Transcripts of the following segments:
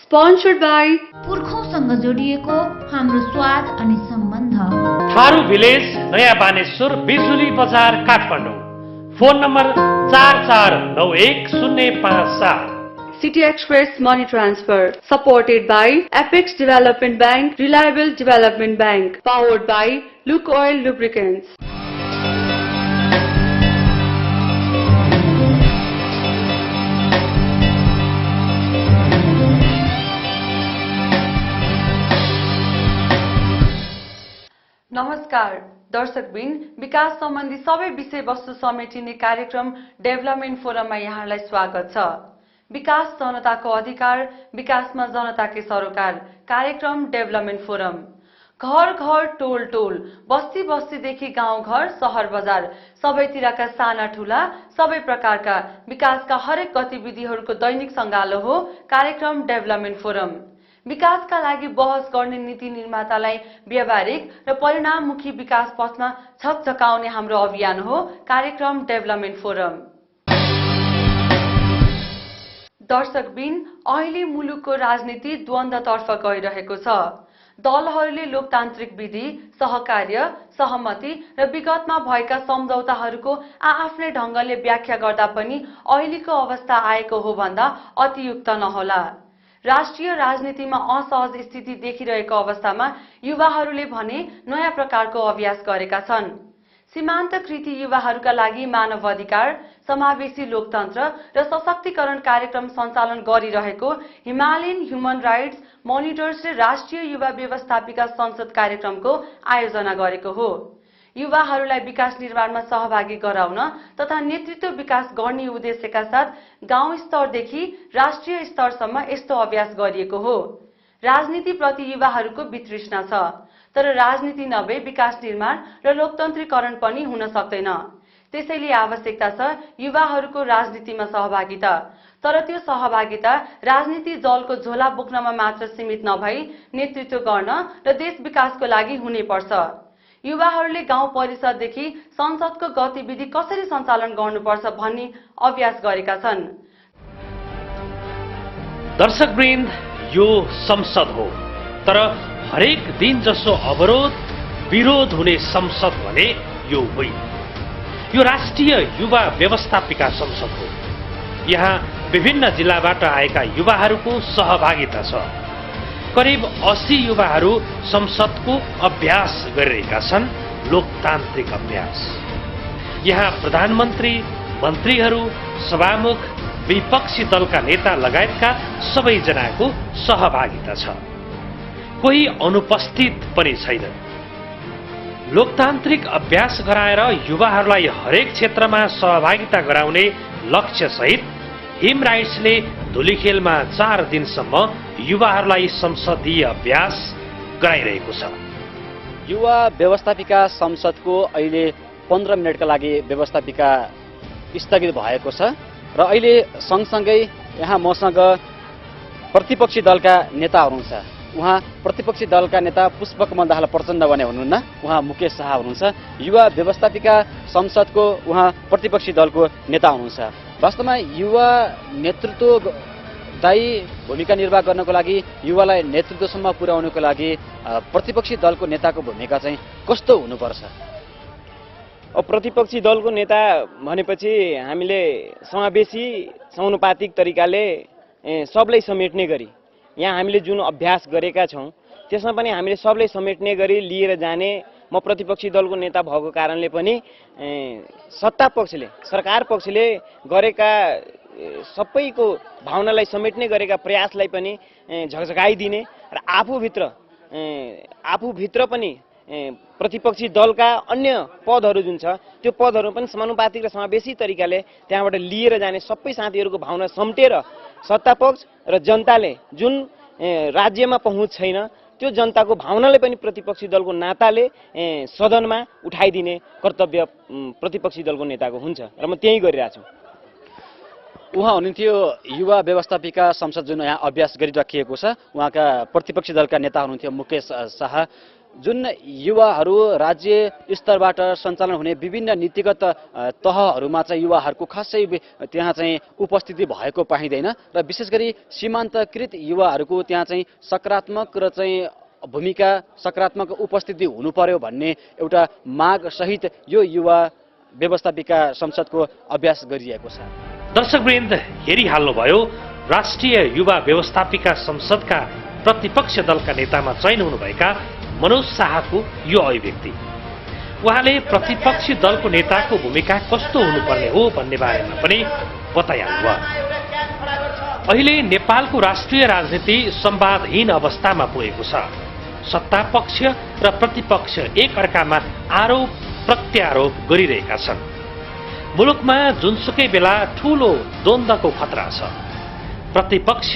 Sponsored by पुर्खौंसँग जोडिएको हाम्रो स्वाद अनि सम्बन्ध। थारू भिलेज नयाँ बानेश्वर बिजुली बजार Kathmandu. Phone number 44910557। City Express Money Transfer, supported by Apex Development Bank, Reliable Development Bank, powered by Luke Oil Lubricants. नमस्कार दर्शकबिन, विकास सम्बन्धी सबै विषयवस्तु समेटिने कार्यक्रम डेभलपमेन्ट फोरममा यहाँलाई स्वागत छ। विकास जनताको अधिकार, विकासमा जनताकै सरोकार कार्यक्रम डेभलपमेन्ट फोरम। घर घर टोल टोल, बस्ती बस्तीदेखि गाउँ घर सहर बजार सबैतिरका साना ठूला सबै प्रकारका विकासका हरेक गतिविधिहरूको दैनिक सङ्गालो हो कार्यक्रम डेभलपमेन्ट फोरम। विकासका लागि बहस गर्ने नीति निर्मातालाई व्यावहारिक र परिणाममुखी विकास पथमा छकछकाउने हाम्रो अभियान हो कार्यक्रम डेभलपमेन्ट फोरम। दर्शकबिन, अहिले मुलुकको राजनीति द्वन्द्वतर्फ गइरहेको छ। दलहरूले लोकतान्त्रिक विधि, सहकार्य, सहमति र विगतमा भएका सम्झौताहरूको आआफ्नै ढङ्गले व्याख्या गर्दा पनि अहिलेको अवस्था आएको हो भन्दा अतियुक्त नहोला। राष्ट्रिय राजनीतिमा असहज स्थिति देखिरहेको अवस्थामा युवाहरूले भने नयाँ प्रकारको अभ्यास गरेका छन्। सीमान्तकृति युवाहरूका लागि मानव अधिकार, समावेशी लोकतन्त्र र सशक्तिकरण कार्यक्रम सञ्चालन गरिरहेको हिमालयन ह्युमन राइट्स मोनिटर्सले राष्ट्रिय युवा व्यवस्थापिका संसद कार्यक्रमको आयोजना गरेको हो। युवाहरूलाई विकास निर्माणमा सहभागी गराउन तथा नेतृत्व विकास गर्ने उद्देश्यका साथ गाउँ स्तरदेखि राष्ट्रिय स्तरसम्म यस्तो अभ्यास गरिएको हो। राजनीतिप्रति युवाहरूको वितृष्णा छ, तर राजनीति नभए विकास निर्माण र लोकतन्त्रीकरण पनि हुन सक्दैन। त्यसैले आवश्यकता छ युवाहरूको राजनीतिमा सहभागिता, तर त्यो सहभागिता राजनीति दलको झोला बोक्नमा मात्र सीमित नभई नेतृत्व गर्न र देश विकासको लागि हुनुपर्छ। युवाहरूले गाउँ परिषददेखि संसदको गतिविधि कसरी सञ्चालन गर्नुपर्छ भन्ने अभ्यास गरेका छन्। दर्शकवृन्द, यो संसद हो, तर हरेक दिन जसो अवरोध विरोध हुने संसद भने यो होइन। यो राष्ट्रिय युवा व्यवस्थापिका संसद हो। यहाँ विभिन्न जिल्लाबाट आएका युवाहरूको सहभागिता छ। करिब 80 युवाहरू संसदको अभ्यास गरिरहेका छन्, लोकतान्त्रिक अभ्यास। यहाँ प्रधानमन्त्री, मन्त्रीहरू, सभामुख, विपक्षी दलका नेता लगायतका सबैजनाको सहभागिता छ। कोही अनुपस्थित पनि छैन। लोकतान्त्रिक अभ्यास गराएर युवाहरूलाई हरेक क्षेत्रमा सहभागिता गराउने लक्ष्यसहित हिम राइट्सले धुलीखेलमा 4 दिनसम्म युवाहरूलाई संसदीय अभ्यास गराइरहेको छ। युवा व्यवस्थापिका संसदको अहिले 15 मिनटका लागि व्यवस्थापिका स्थगित भएको छ र अहिले सँगसँगै यहाँ मसँग प्रतिपक्षी दलका नेताहरू हुनुहुन्छ। उहाँ प्रतिपक्षी दलका नेता पुष्पकमल दाहाल प्रचण्ड भने हुनुहुन्न, उहाँ मुकेश शाह हुनुहुन्छ। युवा व्यवस्थापिका संसदको उहाँ प्रतिपक्षी दलको नेता हुनुहुन्छ। वास्तवमा युवा नेतृत्वदायी भूमिका निर्वाह गर्नको लागि, युवालाई नेतृत्वसम्म पुर्याउनको लागि प्रतिपक्षी दलको नेताको भूमिका चाहिँ कस्तो हुनुपर्छ? प्रतिपक्षी दलको नेता भनेपछि हामीले समावेशी समानुपातिक तरिकाले सबलाई समेट्ने गरी यहाँ हामीले जुन अभ्यास गरेका छौँ त्यसमा पनि हामीले सबलाई समेट्ने गरी लिएर जाने, म प्रतिपक्षी दलको नेता भएको कारणले पनि सत्ता पक्षले, सरकार पक्षले गरेका सबैको भावनालाई समेट्ने गरेका प्रयासलाई पनि झकझकाइदिने र आफूभित्र पनि प्रतिपक्षी दलका अन्य पदहरू जुन छ त्यो पदहरू पनि समानुपातिक र समावेशी तरिकाले त्यहाँबाट लिएर जाने, सबै साथीहरूको भावना समेटेर सत्तापक्ष र जनताले जुन राज्यमा पहुँच छैन त्यो जनताको भावनाले पनि प्रतिपक्षी दलको नाताले सदनमा उठाइदिने कर्तव्य प्रतिपक्षी दलको नेताको हुन्छ र म त्यही गरिरहेको छु। उहाँ हुनुहुन्थ्यो युवा व्यवस्थापिका संसद जुन यहाँ अभ्यास गरिराखिएको छ, उहाँका प्रतिपक्षी दलका नेता हुनुहुन्थ्यो मुकेश शाह। जुन युवाहरू राज्य स्तरबाट सञ्चालन हुने विभिन्न नीतिगत तहहरूमा चाहिँ युवाहरूको खासै त्यहाँ चाहिँ उपस्थिति भएको पाइँदैन र विशेष गरी सीमान्तकृत युवाहरूको त्यहाँ चाहिँ सकारात्मक र चाहिँ भूमिका सकारात्मक उपस्थिति हुनु पर्यो भन्ने एउटा माग सहित यो युवा व्यवस्थापिका संसदको अभ्यास गरिएको छ। दर्शकवृन्द, हेरिहाल्नुभयो राष्ट्रिय युवा व्यवस्थापिका संसदका प्रतिपक्ष दलका नेतामा चयन हुनुभएका मनोज शाहको यो अभिव्यक्ति। उहाँले प्रतिपक्षी दलको नेताको भूमिका कस्तो हुनुपर्ने हो भन्ने बारेमा पनि बताइहाल्नुभयो। अहिले नेपालको राष्ट्रिय राजनीति संवादहीन अवस्थामा पुगेको छ। सत्ता पक्ष र प्रतिपक्ष एक अर्कामा आरोप प्रत्यारोप गरिरहेका छन्। मुलुकमा जुनसुकै बेला ठूलो द्वन्द्वको खतरा छ। प्रतिपक्ष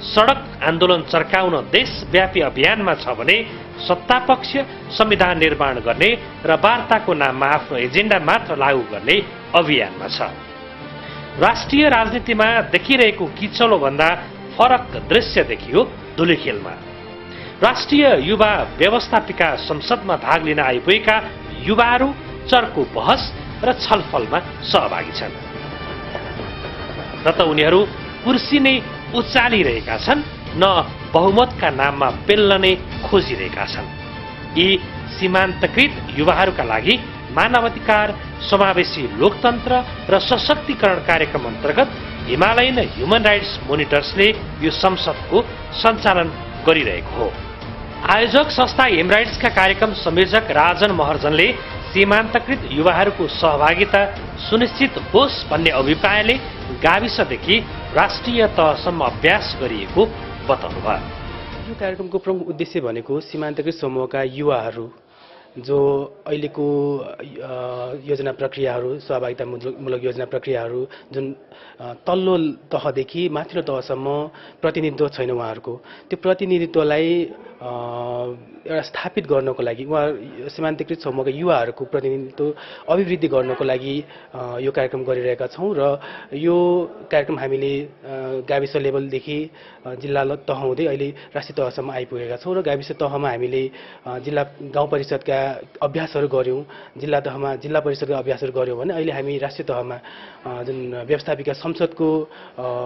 सडक आन्दोलन चर्काउन देशव्यापी अभियानमा छ भने सत्तापक्ष संविधान निर्माण गर्ने र वार्ताको नाममा आफ्नो एजेन्डा मात्र लागू गर्ने अभियानमा छ। राष्ट्रिय राजनीतिमा देखिरहेको किचलो भन्दा फरक दृश्य देखियो धुलिखेलमा। राष्ट्रिय युवा व्यवस्थापिका संसदमा भाग लिन आइपुगेका युवाहरू चर्को बहस र छलफलमा सहभागी छन्। न त उनीहरू कुर्सी नै उचालिरहेका छन्, न बहुमतका नाममा पेल्न नै खोजिरहेका छन्। यी सीमान्तकृत युवाहरूका लागि मानवाधिकार, समावेशी लोकतन्त्र र सशक्तिकरण कार्यक्रम अन्तर्गत हिमालयन ह्युमन राइट्स मोनिटर्सले यो संसदको सञ्चालन गरिरहेको हो। आयोजक संस्था हिमराइट्सका कार्यक्रम संयोजक राजन महर्जनले सीमान्तकृत युवाहरूको सहभागिता सुनिश्चित होस् भन्ने अभिप्रायले गाविसदेखि राष्ट्रिय तहसम्म अभ्यास गरिएको बताउनुभयो। यो कार्यक्रमको प्रमुख उद्देश्य भनेको सीमान्तकृत समूहका युवाहरू जो अहिलेको योजना प्रक्रियाहरू, सहभागितामूलक योजना प्रक्रियाहरू जुन तल्लो तहदेखि माथिल्लो तहसम्म प्रतिनिधित्व छैन उहाँहरूको, त्यो प्रतिनिधित्वलाई एउटा स्थापित गर्नको लागि उहाँ सीमान्तकृत समूहका युवाहरूको प्रतिनिधित्व अभिवृद्धि गर्नको लागि यो कार्यक्रम गरिरहेका छौँ र यो कार्यक्रम हामीले गाविस लेभलदेखि जिल्ला तह हुँदै अहिले राष्ट्रिय तहसम्म आइपुगेका छौँ र गाविस तहमा हामीले जिल्ला गाउँ परिषदका अभ्यासहरू गऱ्यौँ, जिल्ला तहमा जिल्ला परिषदका अभ्यासहरू गऱ्यौँ भने अहिले हामी राष्ट्रिय तहमा जुन व्यवस्थापिका संसदको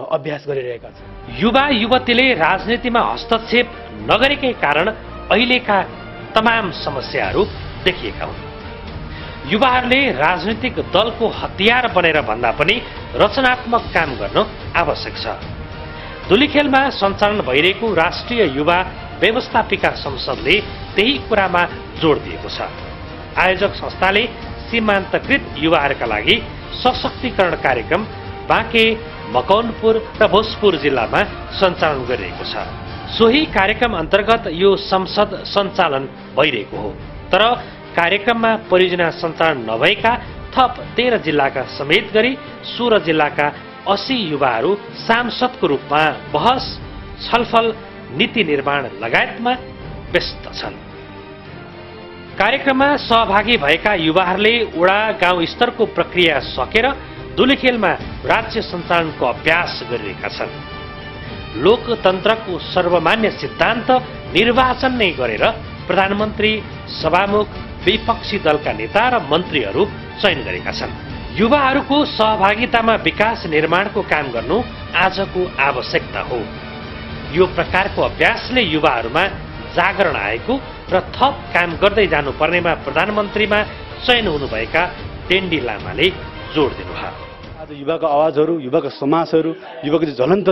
अभ्यास गरिरहेका छौँ। युवा युवतीले राजनीतिमा हस्तक्षेप नगरेकै कारण अहिलेका तमाम समस्याहरू देखिएका हुन्। युवाहरूले राजनीतिक दलको हतियार बनेर भन्दा पनि रचनात्मक काम गर्न आवश्यक छ। धुलिखेलमा सञ्चालन भइरहेको राष्ट्रिय युवा व्यवस्थापिका संसदले त्यही कुरामा जोड दिएको छ। आयोजक संस्थाले सीमान्तकृत युवाहरूका लागि सशक्तिकरण कार्यक्रम बाँके, मकवानपुर र भोजपुर जिल्लामा सञ्चालन गरिरहेको छ। सोही कार्यक्रम अन्तर्गत यो संसद सञ्चालन भइरहेको हो। तर कार्यक्रममा परियोजना सञ्चालन नभएका थप 13 जिल्लाका समेत गरी 16 जिल्लाका 80 युवाहरू सांसदको रूपमा बहस, छलफल, नीति निर्माण लगायतमा व्यस्त छन्। कार्यक्रममा सहभागी भएका युवाहरूले वडा गाउँ स्तरको प्रक्रिया सकेर धुलिखेलमा राज्य सञ्चालनको अभ्यास गरिरहेका छन्। लोकतन्त्रको सर्वमान्य सिद्धान्त निर्वाचन नै गरेर प्रधानमन्त्री, सभामुख, विपक्षी दलका नेता र मन्त्रीहरू चयन गरेका छन्। युवाहरूको सहभागितामा विकास निर्माणको काम गर्नु आजको आवश्यकता हो। यो प्रकारको अभ्यासले युवाहरूमा जागरण आएको र थप काम गर्दै जानुपर्नेमा प्रधानमन्त्रीमा चयन हुनुभएका टेन्डी लामाले जोड दिनुभयो। आज युवाको आवाजहरू, युवाको समाजहरू, युवाको चाहिँ ज्वलन्त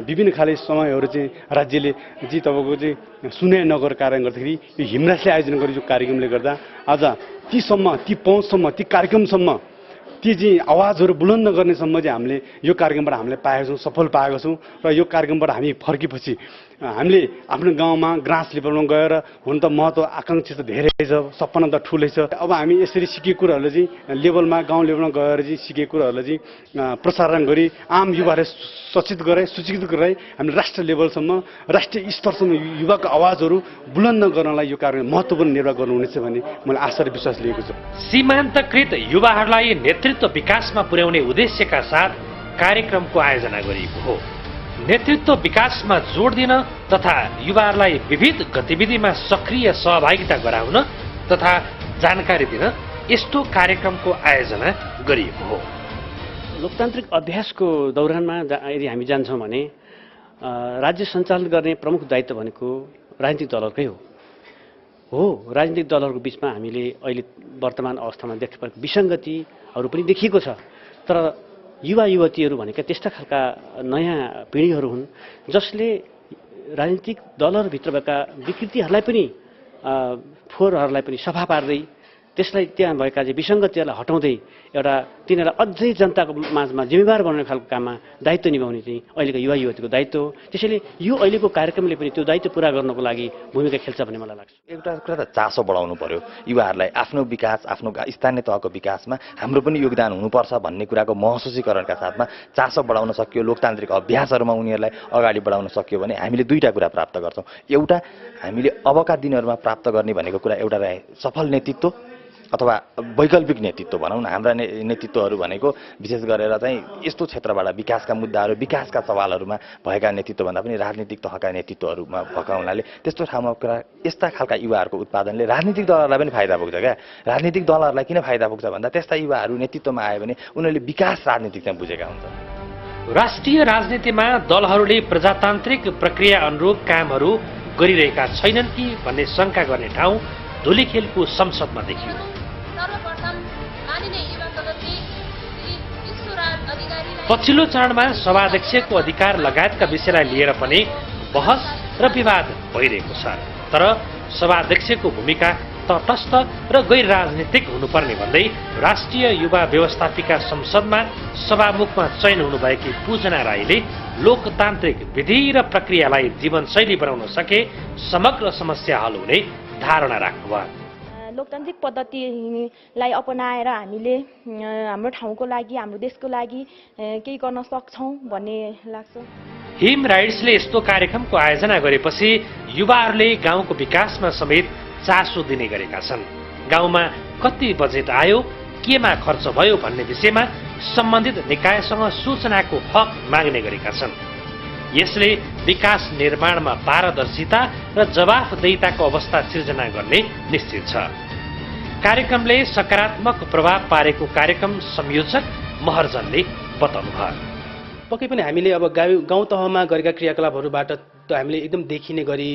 विभिन्न खाले समयहरू चाहिँ राज्यले तपाईँको चाहिँ सुने नगर कारण गर्दाखेरि यो हिमराजले आयोजना गरेको कार्यक्रमले गर्दा आज तीसम्म, ती पहुँचसम्म, ती कार्यक्रमसम्म, ती चाहिँ आवाजहरू बुलन्द गर्नेसम्म चाहिँ हामीले यो कार्यक्रमबाट हामीले पाएका छौँ, सफल पाएका छौँ। र यो कार्यक्रमबाट हामी फर्केपछि हामीले आफ्नो गाउँमा ग्रास लेभलमा गएर हुन त महत्त्व आकाङ्क्षा त धेरै छ, सपना त ठुलै छ। अब हामी यसरी सिकेको कुराहरूलाई चाहिँ लेभलमा, गाउँ लेभलमा गएर चाहिँ सिकेको कुराहरूलाई चाहिँ प्रसारण गरी आम युवाहरूलाई सचेत गराइ, सूचित गराइ हामीले राष्ट्र लेभलसम्म, राष्ट्रिय स्तरसम्म युवाको आवाजहरू बुलन्द गर्नलाई यो कार्यक्रम महत्त्वपूर्ण निर्वाह गर्नुहुनेछ भन्ने मैले आशा र विश्वास लिएको छु। सीमान्तकृत युवाहरूलाई नेतृत्व विकासमा पुर्याउने उद्देश्यका साथ कार्यक्रमको आयोजना गरिएको हो। नेतृत्व विकासमा जोड दिन तथा युवाहरूलाई विविध गतिविधिमा सक्रिय सहभागिता गराउन तथा जानकारी दिन यस्तो कार्यक्रमको आयोजना गरिएको हो। लोकतान्त्रिक अभ्यासको दौरानमा यदि हामी जान्छौँ भने राज्य सञ्चालन गर्ने प्रमुख दायित्व भनेको राजनीतिक दलहरूकै हो। राजनीतिक दलहरूको बिचमा हामीले अहिले वर्तमान अवस्थामा देख्न परेको विसङ्गतिहरू पनि देखिएको छ। तर युवा युवतीहरू भनेका त्यस्ता खालका नयाँ पिँढीहरू हुन् जसले राजनीतिक दलहरूभित्र भएका विकृतिहरूलाई पनि फोहोरहरूलाई पनि सफा पार्दै त्यसलाई त्यहाँ भएका चाहिँ विसङ्गतिहरूलाई हटाउँदै एउटा तिनीहरूलाई अझै जनताको माझमा जिम्मेवार बनाउने खालको काममा दायित्व निभाउने चाहिँ अहिलेको युवा युवतीको दायित्व हो। त्यसैले यो अहिलेको कार्यक्रमले पनि त्यो दायित्व पुरा गर्नको लागि भूमिका खेल्छ भन्ने मलाई लाग्छ। एउटा कुरा त चासो बढाउनु पर्यो युवाहरूलाई आफ्नो विकास आफ्नो स्थानीय तहको विकासमा हाम्रो पनि योगदान हुनुपर्छ भन्ने कुराको महसुसीकरणका साथमा चासो बढाउन सकियो, लोकतान्त्रिक अभ्यासहरूमा उनीहरूलाई अगाडि बढाउन सकियो भने हामीले दुईटा कुरा प्राप्त गर्छौँ। एउटा हामीले अबका दिनहरूमा प्राप्त गर्ने भनेको कुरा एउटा सफल नेतृत्व अथवा वैकल्पिक नेतृत्व भनौँ न। हाम्रा नेतृत्वहरू भनेको विशेष गरेर चाहिँ यस्तो क्षेत्रबाट विकासका मुद्दाहरू विकासका सवालहरूमा भएका नेतृत्वभन्दा पनि राजनीतिक तहका नेतृत्वहरूमा भएका हुनाले त्यस्तो ठाउँमा कुरा यस्ता खालका युवाहरूको उत्पादनले राजनीतिक दलहरूलाई पनि फाइदा पुग्छ क्या। राजनीतिक दलहरूलाई किन फाइदा पुग्छ भन्दा त्यस्ता युवाहरू नेतृत्वमा आयो भने उनीहरूले विकास राजनीतिक चाहिँ बुझेका हुन्छन्। राष्ट्रिय राजनीतिमा दलहरूले प्रजातान्त्रिक प्रक्रिया अनुरूप कामहरू गरिरहेका छैनन् कि भन्ने शङ्का गर्ने ठाउँ धुलीखेलको संसदमा देखियो। पछिल्लो चरणमा सभाध्यक्षको अधिकार लगायतका विषयलाई लिएर पनि बहस र विवाद भइरहेको छ। तर सभाध्यक्षको भूमिका तटस्थ र गैर राजनीतिक हुनुपर्ने भन्दै राष्ट्रिय युवा व्यवस्थापिका संसदमा सभामुखमा चयन हुनुभएकी पूजना राईले लोकतान्त्रिक विधि र प्रक्रियालाई जीवनशैली बनाउन सके समग्र समस्या हल हुने धारणा राख्नुभयो। लोकतान्त्रिक पद्धतिलाई अपनाएर हामीले हाम्रो ठाउँको लागि हाम्रो देशको लागि केही गर्न सक्छौँ भन्ने लाग्छ। हिम राइट्सले यस्तो कार्यक्रमको आयोजना गरेपछि युवाहरूले गाउँको विकासमा समेत चासो दिने गरेका छन्। गाउँमा कति बजेट आयो, केमा खर्च भयो भन्ने विषयमा सम्बन्धित निकायसँग सूचनाको हक माग्ने गरेका छन्। यसले विकास निर्माणमा पारदर्शिता र जवाफदेहिताको अवस्था सिर्जना गर्ने निश्चित छ। कार्यक्रमले सकारात्मक प्रभाव पारेको कार्यक्रम संयोजक महर्जनले बताउनुभयो। पक्कै पनि हामीले अब गाउँ तहमा गरेका क्रियाकलापहरूबाट त हामीले एकदम देखिने गरी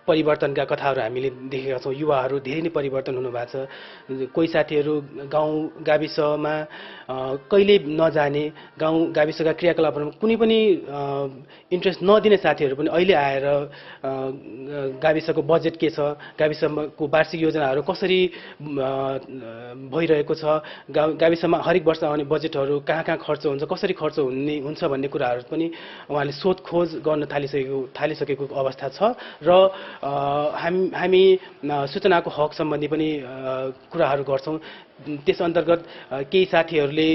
परिवर्तनका कथाहरू हामीले देखेका छौँ। युवाहरू धेरै नै परिवर्तन हुनुभएको छ। कोही साथीहरू गाउँ गाविसमा कहिल्यै नजाने, गाउँ गाविसका क्रियाकलापहरूमा कुनै पनि इन्ट्रेस्ट नदिने साथीहरू पनि अहिले आएर गाविसको बजेट के छ, गाविसको वार्षिक योजनाहरू कसरी भइरहेको छ, गाविसमा हरेक वर्ष आउने बजेटहरू कहाँ कहाँ खर्च हुन्छ, कसरी खर्च हुन्छ भन्ने कुराहरू पनि उहाँले सोधखोज गर्न थालिसकेको अवस्था छ। र हामी सूचनाको हक सम्बन्धी पनि कुराहरू गर्छौँ। त्यस अन्तर्गत केही साथीहरूले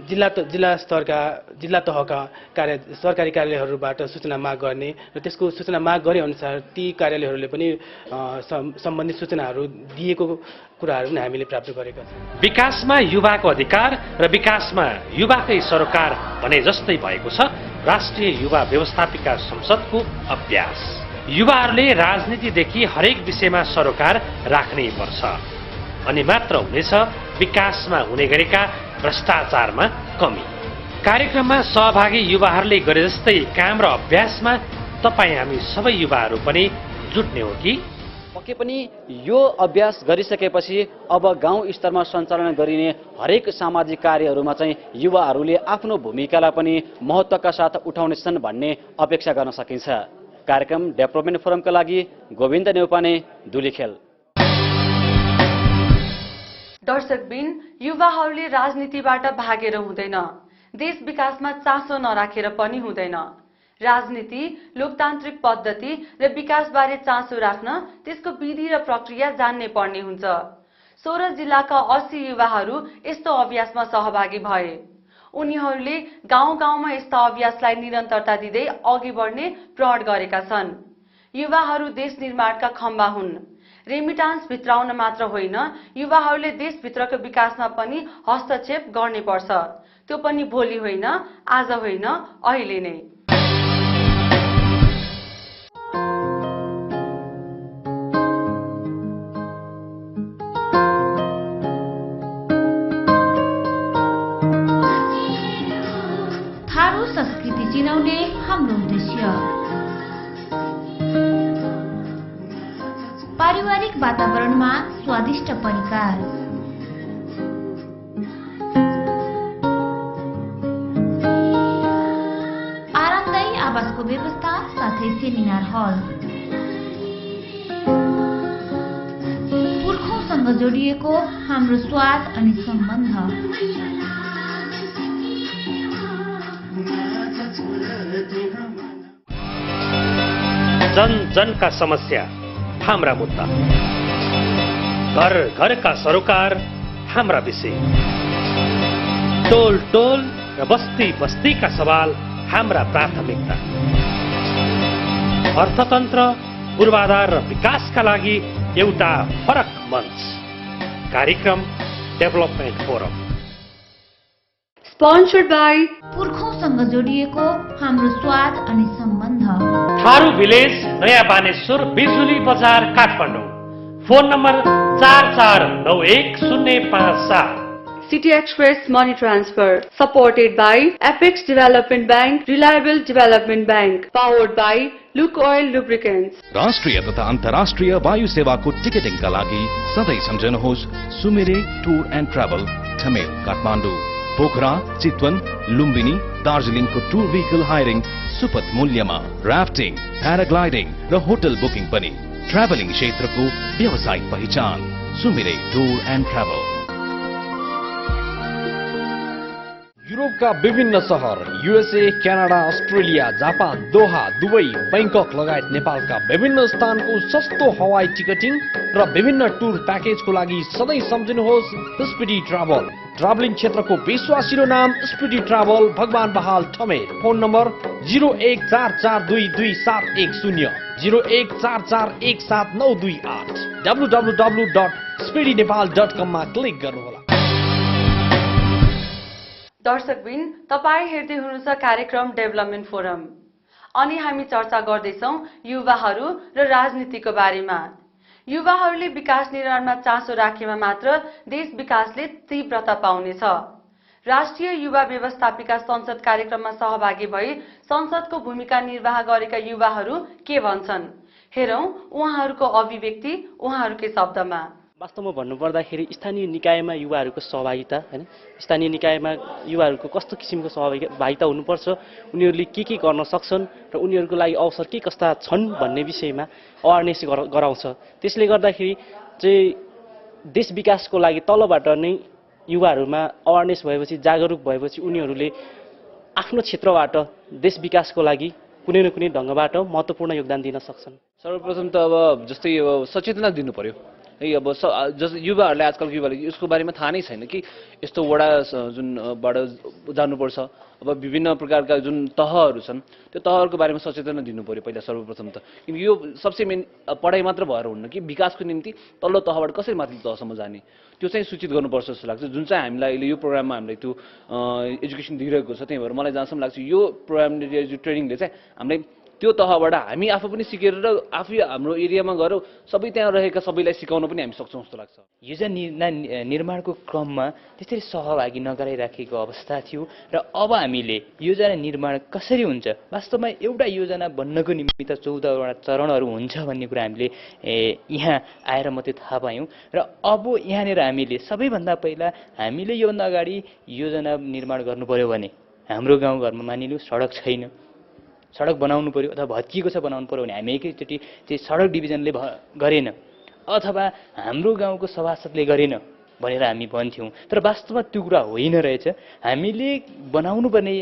जिल्ला तहका सरकारी कार्यालयहरूबाट सूचना माग गर्ने र त्यसको सूचना माग गरे अनुसार ती कार्यालयहरूले पनि सम्बन्धित सूचनाहरू दिएको कुराहरू पनि हामीले प्राप्त गरेका छौँ। विकासमा युवाको अधिकार र विकासमा युवाकै सरोकार भने जस्तै भएको छ राष्ट्रिय युवा व्यवस्थापिका संसदको अभ्यास। युवाहरूले राजनीतिदेखि हरेक विषयमा सरोकार राख्नै पर्छ अनि मात्र हुनेछ विकासमा हुने गरेका भ्रष्टाचारमा कमी। कार्यक्रममा सहभागी युवाहरूले गरे जस्तै काम र अभ्यासमा तपाईँ हामी सबै युवाहरू पनि जुट्ने हो कि? पक्कै पनि यो अभ्यास गरिसकेपछि अब गाउँ स्तरमा सञ्चालन गरिने हरेक सामाजिक कार्यहरूमा चाहिँ युवाहरूले आफ्नो भूमिकालाई पनि महत्त्वका साथ उठाउनेछन् भन्ने अपेक्षा गर्न सकिन्छ। कार्यक्रम डेभलपमेन्ट फोरमका लागि गोविन्द नेउपाने, धुलीखेल। दर्शकबिन, युवाहरूले राजनीतिबाट भागेर हुँदैन, देश विकासमा चासो नराखेर पनि हुँदैन। राजनीति, लोकतान्त्रिक पद्धति र विकासबारे चासो राख्न त्यसको विधि र प्रक्रिया जान्ने पर्ने हुन्छ। 16 जिल्लाका 80 युवाहरू यस्तो अभ्यासमा सहभागी भए। उनीहरूले गाउँ-गाउँमा यस्ता अभ्यासलाई निरन्तरता दिँदै अघि बढ्ने प्रण गरेका छन्। युवाहरू देश निर्माणका खम्बा हुन्। रेमिटान्स भित्राउन मात्र होइन, युवाहरूले देशभित्रको विकासमा पनि हस्तक्षेप गर्नै पर्छ। त्यो पनि भोलि होइन, आज होइन, अहिले नै। थारू संस्कृति चिनाउने हाम्रो उद्देश्य पारिवारिक वातावरणमा स्वादिष्ट परिकार, आरामदायी आवासको व्यवस्था साथै सेमिनार हल, पुर्खौँसँग जोडिएको हाम्रो स्वाद अनि सम्बन्ध, जन जन का समस्या हाम्रा मुद्दा, घर घर का सरोकार हाम्रा विषय, टोल टोल र बस्ती बस्ती का सवाल हाम्रा प्राथमिकता, अर्थतन्त्र पूर्वाधार र विकासका लागि एउटा फरक मञ्च, कार्यक्रम डेभलपमेन्ट फोरम, स्पोन्सर्ड बाई पुर्खौँसँग जोडिएको हाम्रो स्वाद अनि सम्बन्ध, थारू भिलेज नयाँ बानेश्वर बिजुली बजार Kathmandu, phone number 44910557, City Express Money Transfer, supported by Apex Development Bank, Reliable Development Bank, powered by Luke Oil Lubricants. राष्ट्रिय तथा अन्तर्राष्ट्रिय वायु सेवाको टिकटिङका लागि सधैँ सम्झनुहोस् Sumire tour and travel, Thamel Kathmandu, Pokhara, Chitwan, Lumbini, दार्जिलिङको टुर भेहिकल हायरिङ सुपथ मूल्यमा, राफ्टिङ, प्याराग्लाइडिङ र होटल बुकिङ पनि, ट्राभलिङ क्षेत्रको व्यावसायिक पहिचान सुमिरे टुर एन्ड ट्राभल। युरोपका विभिन्न सहर, USA, Canada, Australia, Japan, Doha, Dubai, Bangkok लगायत नेपालका विभिन्न स्थानको सस्तो हवाई टिकटिङ र विभिन्न टुर प्याकेजको लागि सधैँ सम्झनुहोस् स्पिडी ट्राभल। ट्राभलिङ क्षेत्रको विश्वासिलो नाम स्पिडी ट्राभल, भगवान बहाल ठमेल। फोन नम्बर 0144222710, 0144179228, www.speedynepal.com मा क्लिक गर्नुहोला। दर्शकबिन, तपाईँ हेर्दै हुनुहुन्छ कार्यक्रम डेभलपमेन्ट फोरम अनि हामी चर्चा गर्दैछौँ युवाहरू र राजनीतिको बारेमा। युवाहरूले विकास निर्माणमा चासो राखेमा मात्र देश विकासले तीव्रता पाउनेछ। राष्ट्रिय युवा व्यवस्थापिका संसद कार्यक्रममा सहभागी भई संसदको भूमिका निर्वाह गरेका युवाहरू के भन्छन्, हेरौं उहाँहरूको अभिव्यक्ति उहाँहरूकै शब्दमा। वास्तवमा भन्नुपर्दाखेरि स्थानीय निकायमा युवाहरूको सहभागिता, हैन, स्थानीय निकायमा युवाहरूको कस्तो किसिमको सहभागिता हुनुपर्छ, उनीहरूले के गर्न सक्छन् र उनीहरूको लागि अवसर के कस्ता छन् भन्ने विषयमा अवेरनेस गराउँछ। त्यसले गर्दाखेरि चाहिँ देश विकासको लागि तलबाट नै युवाहरूमा अवेरनेस भएपछि, जागरुक भएपछि उनीहरूले आफ्नो क्षेत्रबाट देश विकासको लागि कुनै न कुनै ढङ्गबाट महत्त्वपूर्ण योगदान दिन सक्छन्। सर्वप्रथम त अब जस्तै सचेतना दिनु पर्यो है। अब जस्तो युवाहरूलाई, आजकलको युवाहरूले यसको बारेमा थाहा नै छैन कि यस्तो वडा जुनबाट जानुपर्छ। अब विभिन्न प्रकारका जुन तहहरू छन् त्यो तहहरूको बारेमा सचेतना दिनु पर्यो पहिला सर्वप्रथम त। किनकि यो सबसे मेन पढाइ मात्र भएर हुन्न कि विकासको निम्ति तल्लो तहबाट कसरी माथि तहसम्म जाने त्यो चाहिँ सूचित गर्नुपर्छ जस्तो लाग्छ। जुन चाहिँ हामीलाई अहिले यो प्रोग्राममा हामीलाई त्यो एजुकेसन दिइरहेको छ, त्यही भएर मलाई जहाँसम्म लाग्छ यो प्रोग्रामले यो ट्रेनिङले चाहिँ हामीलाई त्यो तहबाट हामी आफू पनि सिकेर र आफै हाम्रो एरियामा गएर सबै त्यहाँ रहेका सबैलाई सिकाउन पनि हामी सक्छौँ जस्तो लाग्छ। योजना निर्माणको क्रममा त्यसरी सहभागी नगराइराखेको अवस्था थियो र अब हामीले योजना निर्माण कसरी हुन्छ, वास्तवमा एउटा योजना बन्नको निमित्त 14वटा चरणहरू हुन्छ भन्ने कुरा हामीले यहाँ आएर मात्रै थाहा पायौँ। र अब यहाँनिर हामीले सबैभन्दा पहिला हामीले योभन्दा अगाडि योजना निर्माण गर्नु पर्यो भने हाम्रो गाउँघरमा मानिलिउँ सडक छैन, सडक बनाउनु पर्यो अथवा भत्किएको छ बनाउनु पर्यो भने हामी एकैचोटि चाहिँ सडक डिभिजनले गरेन अथवा हाम्रो गाउँको सभासदले गरेन भनेर हामी भन्थ्यौँ। तर वास्तवमा त्यो कुरा होइन रहेछ। हामीले बनाउनु पर्ने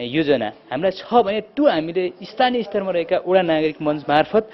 योजना हामीलाई छ भने त्यो हामीले स्थानीय स्तरमा रहेका वडा नागरिक मञ्च मार्फत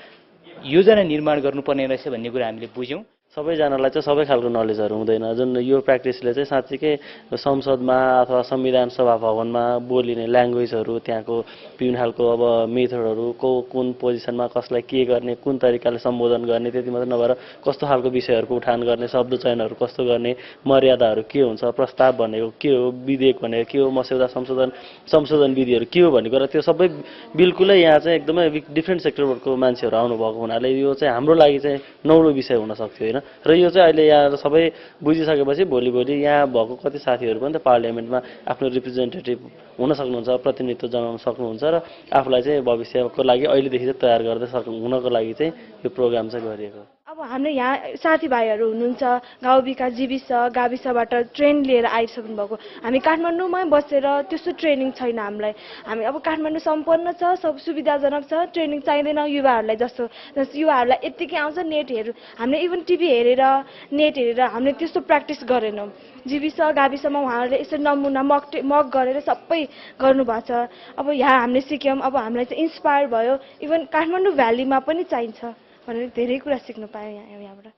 योजना निर्माण गर्नुपर्ने रहेछ भन्ने कुरा हामीले बुझ्यौँ। सबैजनालाई चाहिँ सबै खालको नलेजहरू हुँदैन। जुन यो प्र्याक्टिसले चाहिँ साँच्चीकै संसदमा अथवा संविधान सभा भवनमा बोलिने ल्याङ्ग्वेजहरू, त्यहाँको विभिन्न खालको अब मेथडहरू, कुन पोजिसनमा कसलाई के गर्ने, कुन तरिकाले सम्बोधन गर्ने, त्यति मात्र नभएर कस्तो खालको विषयहरूको उठान गर्ने, शब्द चयनहरू कस्तो गर्ने, मर्यादाहरू के हुन्छ, प्रस्ताव भनेको के हो, विधेयक भनेको के हो, मस्यौदा संशोधन विधिहरू के हो भन्ने कुरा त्यो सबै बिल्कुलै यहाँ चाहिँ एकदमै डिफ्रेन्ट सेक्टरको मान्छेहरू आउनुभएको हुनाले यो चाहिँ हाम्रो लागि चाहिँ नौलो विषय हुन सक्थ्यो होइन। र यो चाहिँ अहिले यहाँ सबै बुझिसकेपछि भोलि यहाँ भएको कति साथीहरू पनि त पार्लियामेन्टमा आफ्नो रिप्रेजेन्टेटिभ हुन सक्नुहुन्छ, प्रतिनिधित्व जनाउन सक्नुहुन्छ र आफूलाई चाहिँ भविष्यको लागि अहिलेदेखि चाहिँ तयार गर्दै हुनको लागि चाहिँ यो प्रोग्राम चाहिँ गरिएको। अब हाम्रो यहाँ साथीभाइहरू हुनुहुन्छ गाउँ विकास जीविस गाविसबाट ट्रेन लिएर आइसक्नु भएको। हामी काठमाडौँमै बसेर त्यस्तो ट्रेनिङ छैन हामीलाई। हामी अब काठमाडौँ सम्पन्न छ, सब सुविधाजनक छ, ट्रेनिङ चाहिँदैन युवाहरूलाई जस्तो। युवाहरूलाई यत्तिकै आउँछ नेटहरू, हामीले इभन टिभी हेरेर नेट हेरेर हामीले त्यस्तो प्र्याक्टिस गरेनौँ। जीविस गाविसमा उहाँहरूले यसरी नमुना मक गरेर सबै गर्नुभएको छ। अब यहाँ हामीले सिक्यौँ, अब हामीलाई चाहिँ इन्सपायर भयो। इभन काठमाडौँ भ्यालीमा पनि चाहिन्छ भनेर धेरै कुरा सिक्नु पायौँ यहाँबाट।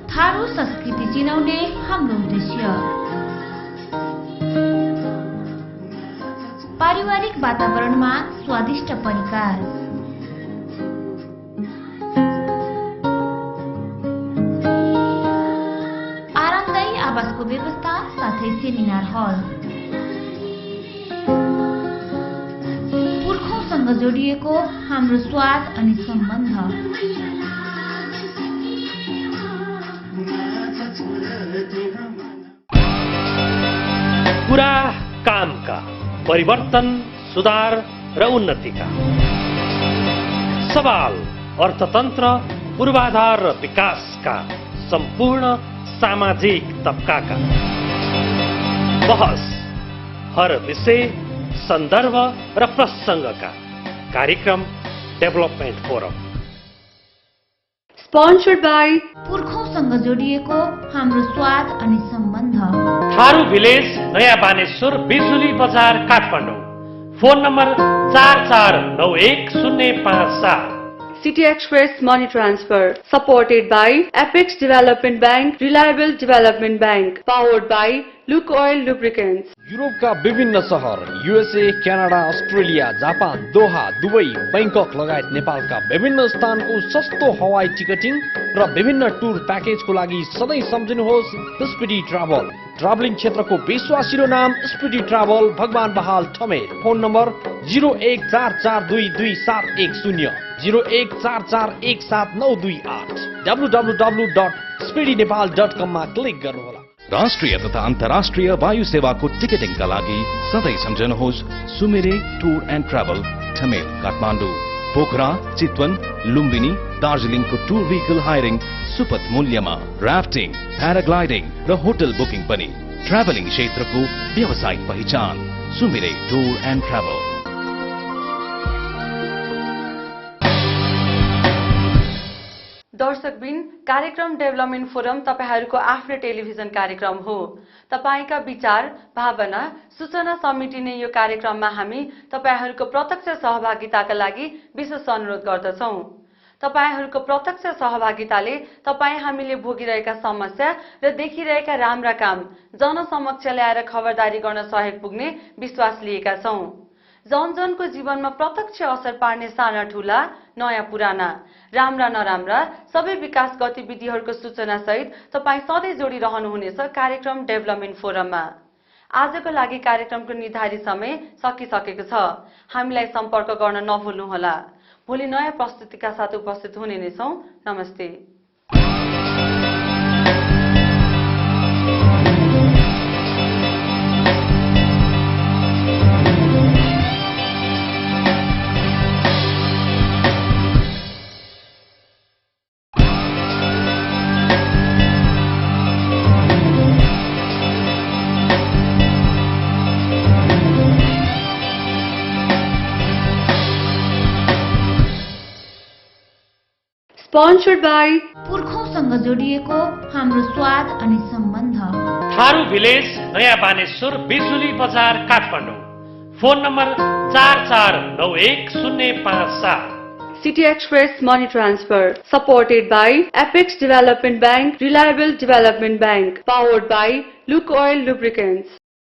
थारू संस्कृति चिनाउने हाम्रो उद्देश्य पारिवारिक वातावरणमा स्वादिष्ट परिकार, आरामदायी आवासको व्यवस्था साथै सेमिनार हल, पुर्खौँसँग जोडिएको हाम्रो स्वाद अनि सम्बन्ध, कुरा कामका, परिवर्तन, सुधार र उन्नतिका, सवाल अर्थतन्त्र, पूर्वाधार र विकासका, सम्पूर्ण सामाजिक तबकाका, बहस हर विषय, सन्दर्भ र प्रसङ्गका कार्यक्रम डेभलपमेन्ट फोरम। स्पोन्सर्ड बाई पुर्खौँसँग जोडिएको हाम्रो स्वाद अनि सम्बन्ध, थारू भिलेज, नयाँ बानेश्वर, बिजुली बजार, Kathmandu. Phone number 44910557। City Express Money Transfer, supported by Apex Development Bank, Reliable Development Bank, powered by Luke Oil Lubricants. युरोपका विभिन्न सहर, USA, Canada, Australia, Japan, Doha, Dubai, Bangkok लगायत नेपालका विभिन्न स्थानको सस्तो हवाई टिकटिङ र विभिन्न टुर प्याकेजको लागि सधैँ सम्झिनुहोस् स्पिडी ट्राभल। ट्राभलिङ क्षेत्रको विश्वासिलो नाम स्पिडी ट्राभल, भगवान बहाल ठमेल। फोन नम्बर 0144222710, 0144179228, www.speedynepal.com मा क्लिक गर्नुहोला। राष्ट्रिय तथा अन्तर्राष्ट्रिय वायु सेवाको टिकटिङका लागि सधैँ सम्झनुहोस् Sumire tour and travel, Thamel, Kathmandu. Pokhara, Chitwan, Lumbini, दार्जिलिङको टुर भेहिकल हायरिङ सुपथ मूल्यमा, राफ्टिङ, प्याराग्लाइडिङ र होटल बुकिङ पनि। ट्राभलिङ क्षेत्रको व्यावसायिक पहिचान सुमिरे टुर एन्ड ट्राभल। दर्शकबिन, कार्यक्रम डेभलपमेन्ट फोरम तपाईहरूको आफ्नो टेलिभिजन कार्यक्रम हो। तपाईका विचार, भावना, सूचना समेटिने यो कार्यक्रममा हामी तपाईहरूको प्रत्यक्ष सहभागिताका लागि विशेष अनुरोध गर्दछौं। तपाईहरूको प्रत्यक्ष सहभागिताले तपाईँ हामीले भोगिरहेका समस्या र देखिरहेका राम्रा काम जनसमक्ष ल्याएर खबरदारी गर्न सहयोग पुग्ने विश्वास लिएका छौं। जनजनको जीवनमा प्रत्यक्ष असर पार्ने साना ठूला, नयाँ पुराना, राम्रा नराम्रा सबै विकास गतिविधिहरूको सूचना सहित तपाईँ सधैँ जोडिरहनुहुनेछ कार्यक्रम डेभलपमेन्ट फोरममा। आजको लागि कार्यक्रमको निर्धारित समय सकिसकेको छ। हामीलाई सम्पर्क गर्न नभुल्नुहोला। भोलि नयाँ प्रस्तुतिका साथ उपस्थित हुने नै छौं। नमस्ते। स्पोन्सर्ड बाई पुर्खौँसँग जोडिएको हाम्रो स्वाद अनि सम्बन्ध। थारू भिलेज, नयाँ बानेश्वर, बिजुली बजार, Kathmandu. Phone number 44910557। City Express Money Transfer, supported by Apex Development Bank, Reliable Development Bank, powered by Luke Oil Lubricants.